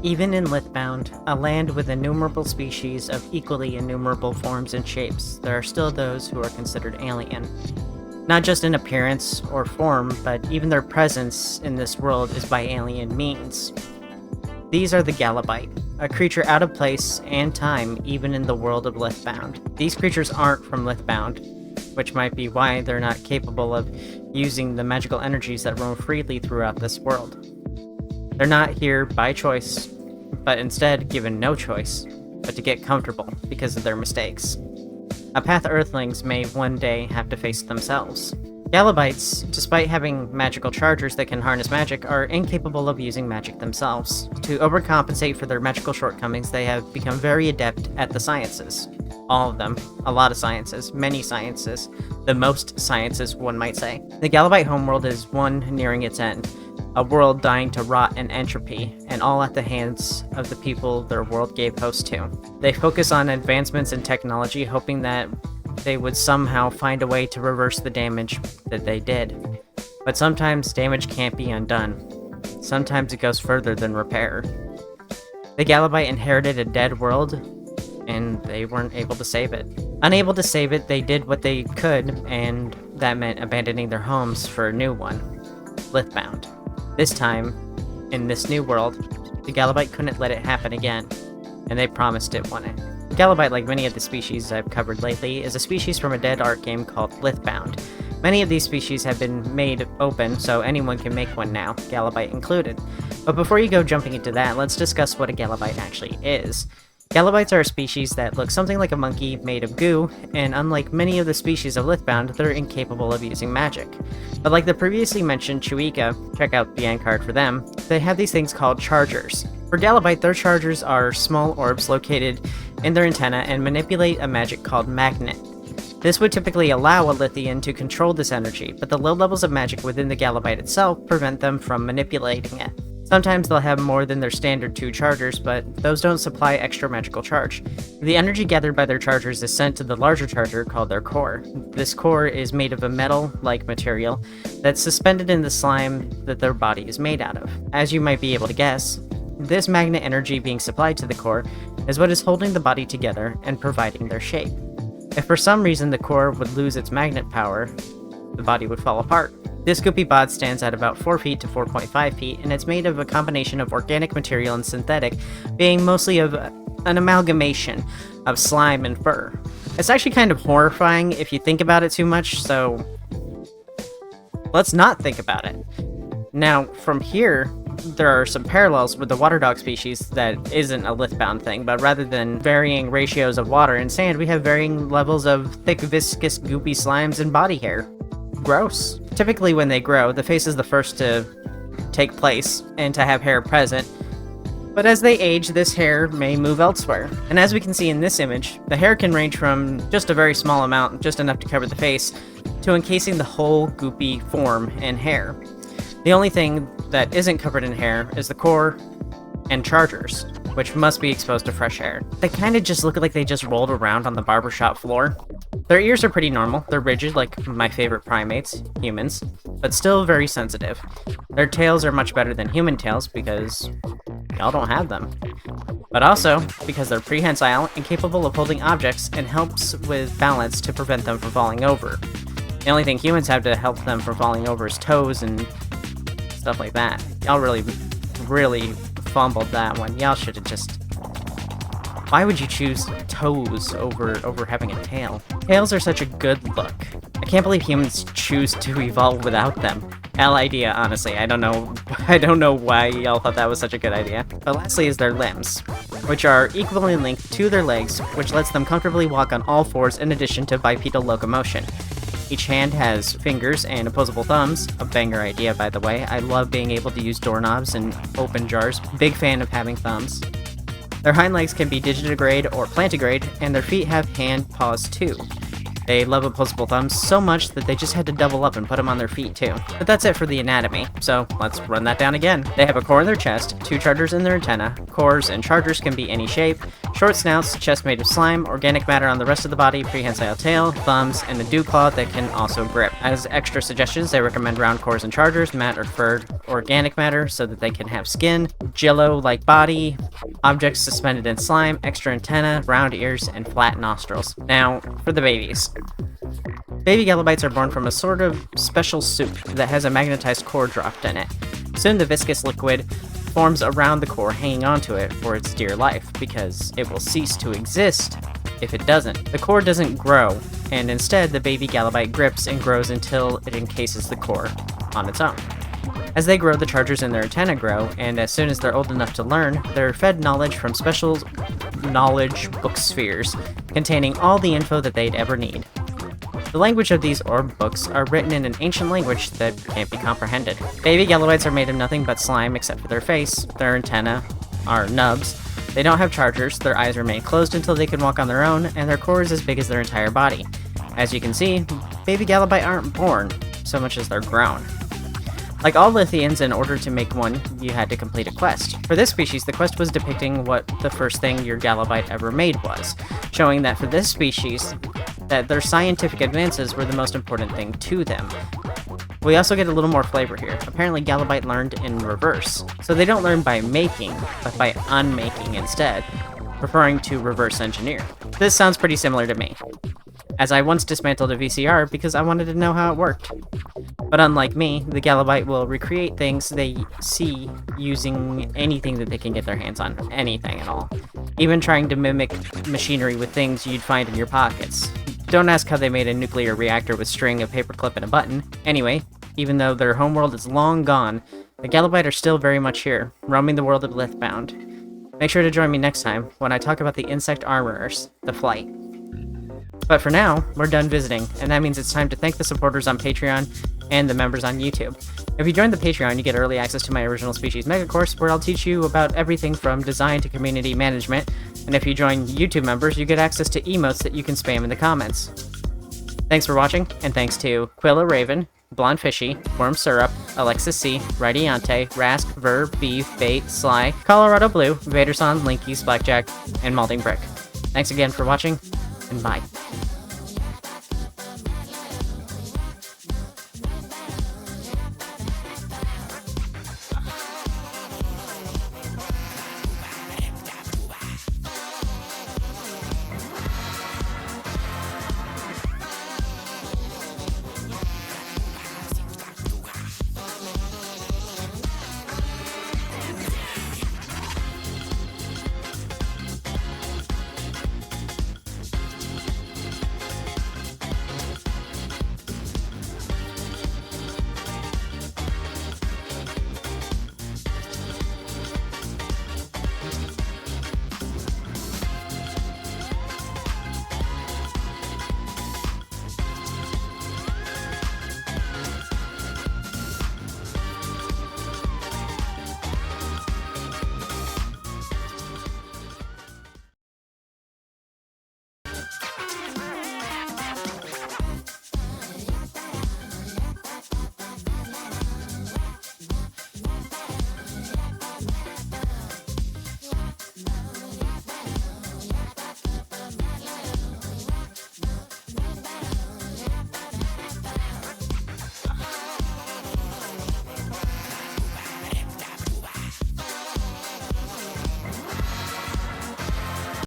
Even in Lithbound, a land with innumerable species of equally innumerable forms and shapes, there are still those who are considered alien. Not just in appearance or form, but even their presence in this world is by alien means. These are the Galibyte, a creature out of place and time even in the world of Lithbound. These creatures aren't from Lithbound, which might be why they're not capable of using the magical energies that roam freely throughout this world. They're not here by choice, but instead given no choice, but to get comfortable because of their mistakes. A path Earthlings may one day have to face themselves. Galibytes, despite having magical chargers that can harness magic, are incapable of using magic themselves. To overcompensate for their magical shortcomings, they have become very adept at the sciences. All of them. A lot of sciences. Many sciences. The most sciences, one might say. The Galibyte homeworld is one nearing its end. A world dying to rot and entropy, and all at the hands of the people their world gave host to. They focus on advancements in technology, hoping that they would somehow find a way to reverse the damage that they did. But sometimes damage can't be undone. Sometimes it goes further than repair. The Galibyte inherited a dead world, and they weren't able to save it. Unable to save it, they did what they could, and that meant abandoning their homes for a new one. Lithbound. This time, in this new world, the Galibyte couldn't let it happen again, and they promised it wouldn't. Galibyte, like many of the species I've covered lately, is a species from a dead art game called Lithbound. Many of these species have been made open, so anyone can make one now, Galibyte included. But before you go jumping into that, let's discuss what a Galibyte actually is. Galibytes are a species that look something like a monkey made of goo, and unlike many of the species of Lithbound, they're incapable of using magic. But like the previously mentioned Chuika, check out the end card for them, they have these things called chargers. For Galibyte, their chargers are small orbs located in their antenna and manipulate a magic called magnet. This would typically allow a Lithian to control this energy, but the low levels of magic within the Galibyte itself prevent them from manipulating it. Sometimes they'll have more than their standard 2 chargers, but those don't supply extra magical charge. The energy gathered by their chargers is sent to the larger charger called their core. This core is made of a metal-like material that's suspended in the slime that their body is made out of. As you might be able to guess, this magnet energy being supplied to the core is what is holding the body together and providing their shape. If for some reason the core would lose its magnet power, the body would fall apart. This goopy bod stands at about 4 feet to 4.5 feet, and it's made of a combination of organic material and synthetic, being mostly of an amalgamation of slime and fur. It's actually kind of horrifying if you think about it too much, so let's not think about it. Now, from here, there are some parallels with the water dog species that isn't a Lithbound thing, but rather than varying ratios of water and sand, we have varying levels of thick, viscous, goopy slimes and body hair. Gross. Typically when they grow, the face is the first to take place and to have hair present, but as they age, this hair may move elsewhere. And as we can see in this image, the hair can range from just a very small amount, just enough to cover the face, to encasing the whole goopy form and hair. The only thing that isn't covered in hair is the core and chargers, which must be exposed to fresh air. They kind of just look like they just rolled around on the barbershop floor. Their ears are pretty normal. They're rigid like my favorite primates, humans, but still very sensitive. Their tails are much better than human tails because y'all don't have them. But also because they're prehensile and capable of holding objects and helps with balance to prevent them from falling over. The only thing humans have to help them from falling over is toes and stuff like that. Y'all really fumbled that one. Y'all should have just... Why would you choose toes over having a tail? Tails are such a good look. I can't believe humans choose to evolve without them. Hell idea, honestly. I don't know why y'all thought that was such a good idea. But lastly is their limbs, which are equally linked to their legs, which lets them comfortably walk on all fours in addition to bipedal locomotion. Each hand has fingers and opposable thumbs. A banger idea, by the way. I love being able to use doorknobs and open jars. Big fan of having thumbs. Their hind legs can be digitigrade or plantigrade, and their feet have hand paws too. They love opposable thumbs so much that they just had to double up and put them on their feet too. But that's it for the anatomy, so let's run that down again. They have a core in their chest, 2 chargers in their antenna. Cores and chargers can be any shape, short snouts, chest made of slime, organic matter on the rest of the body, prehensile tail, thumbs, and a dew claw that can also grip. As extra suggestions, they recommend round cores and chargers, matte or furred organic matter so that they can have skin, jello-like body, objects suspended in slime, extra antenna, round ears, and flat nostrils. Now, for the babies. Baby Galibytes are born from a sort of special soup that has a magnetized core dropped in it. Soon the viscous liquid forms around the core, hanging onto it for its dear life, because it will cease to exist if it doesn't. The core doesn't grow, and instead the baby Galibyte grips and grows until it encases the core on its own. As they grow, the chargers in their antenna grow, and as soon as they're old enough to learn, they're fed knowledge from special knowledge book spheres, containing all the info that they'd ever need. The language of these orb books are written in an ancient language that can't be comprehended. Baby Galibytes are made of nothing but slime except for their face. Their antennae are nubs. They don't have chargers, their eyes remain closed until they can walk on their own, and their core is as big as their entire body. As you can see, baby Galibyte aren't born, so much as they're grown. Like all Lithians, in order to make one, you had to complete a quest. For this species, the quest was depicting what the first thing your Galibyte ever made was, showing that for this species, that their scientific advances were the most important thing to them. We also get a little more flavor here. Apparently Galibyte learned in reverse. So they don't learn by making, but by unmaking instead, referring to reverse engineer. This sounds pretty similar to me, as I once dismantled a VCR because I wanted to know how it worked. But unlike me, the Galibyte will recreate things they see using anything that they can get their hands on. Anything at all. Even trying to mimic machinery with things you'd find in your pockets. Don't ask how they made a nuclear reactor with string, a paperclip, and a button. Anyway, even though their homeworld is long gone, the Galibyte are still very much here, roaming the world of Lithbound. Make sure to join me next time when I talk about the insect armorers, the Flight. But for now, we're done visiting, and that means it's time to thank the supporters on Patreon and the members on YouTube. If you join the Patreon, you get early access to my original species mega course, where I'll teach you about everything from design to community management, and if you join YouTube members, you get access to emotes that you can spam in the comments. Thanks for watching, and thanks to Quilla Raven, Blonde Fishy, Worm Syrup, Alexis C, Radiante, Rask, Verb, Beef, Bait, Sly, Colorado Blue, Vaderson, Linkies, Blackjack, and Malding Brick. Thanks again for watching, and bye.